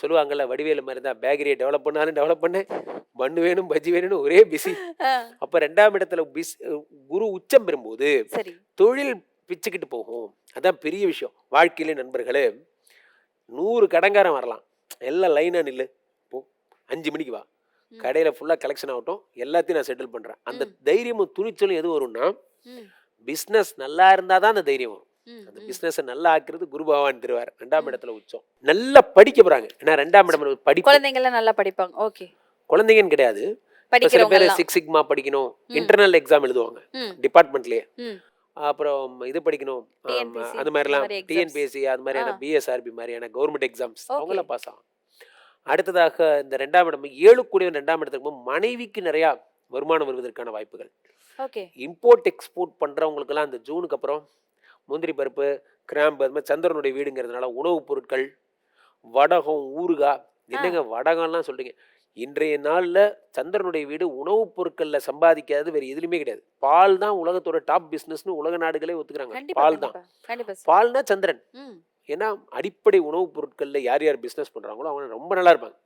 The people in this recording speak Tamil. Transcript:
சொல்லுவாங்கல்ல, வடிவேலு மாதிரி தான், பேக்கரியை டெவலப் பண்ணாலும் டெவலப் பண்ணேன், மண்ணு வேணும் பஜ்ஜி வேணும்னு ஒரே பிஸி. அப்போ 2ஆம் இடத்துல குரு உச்சம் பெறும்போது சரி. தொழில் பிச்சுக்கிட்டு போகும். அதான் பெரிய விஷயம் வாழ்க்கையிலே நண்பர்களே. 100 கடங்காரன் வரலாம், எல்லாம் லைனா நில்லு, போ 5 மணிக்கு வா, கடையில் ஃபுல்லாக கலெக்ஷன் ஆகட்டும், எல்லாத்தையும் நான் செட்டில் பண்ணுறேன். அந்த தைரியமும் துணிச்சலும் எது வரும்னா, பிஸ்னஸ் நல்லா இருந்தால் தான் அந்த தைரியம் வரும். அந்த பிஸ்னஸை நல்லா ஆக்குறது குரு பகவான் தருவார். 2ஆம் இடத்துல உச்சம். நல்லா படிக்க போகிறாங்க. ஏன்னா 2ஆம் இடம் படிப்பு. குழந்தைங்களாம் நல்லா படிப்பாங்க. ஓகே. குழந்தைங்கன்னு கிடையாது, சில பேர் 6 சிக்மா படிக்கணும், இன்டர்னல் எக்ஸாம் எழுதுவாங்க டிபார்ட்மெண்ட்லேயே. அப்புறம் இது படிக்கணும், அது மாதிரிலாம் டிஎன்பிஎஸ்சி, அது மாதிரியான பிஎஸ்ஆர்பி மாதிரியான கவர்மெண்ட் எக்ஸாம்ஸ், அவங்களாம் பாஸ் ஆகும். அடுத்ததாக இந்த 2ஆம் இடம் 7 கூடிய 2ஆம் இடத்துக்கு மனைவிக்கு நிறையா வருமானம் வருவதற்கான வாய்ப்புகள். இம்போர்ட் எக்ஸ்போர்ட் பண்ணுறவங்களுக்கெல்லாம் இந்த ஜூனுக்கு அப்புறம் முந்திரி பருப்பு, கிராம்பு, அது மாதிரி சந்திரனுடைய வீடுங்கிறதுனால உணவுப் பொருட்கள், வடகம், ஊறுகாய். என்னங்க வடகம்லாம் சொல்றீங்க? இன்றைய நாளில் சந்திரனுடைய வீடு உணவுப் பொருட்களில் சம்பாதிக்காது வேறு எதுலையுமே கிடையாது. பால் தான் உலகத்தோட டாப் பிஸ்னஸ்னு உலக நாடுகளே ஒத்துக்கிறாங்க. பால் தான். பால்னா சந்திரன். ஏன்னா அடிப்படை உணவுப் பொருட்களில் யார் யார் பிஸ்னஸ் பண்ணுறாங்களோ அவங்க ரொம்ப நல்லா இருப்பாங்க.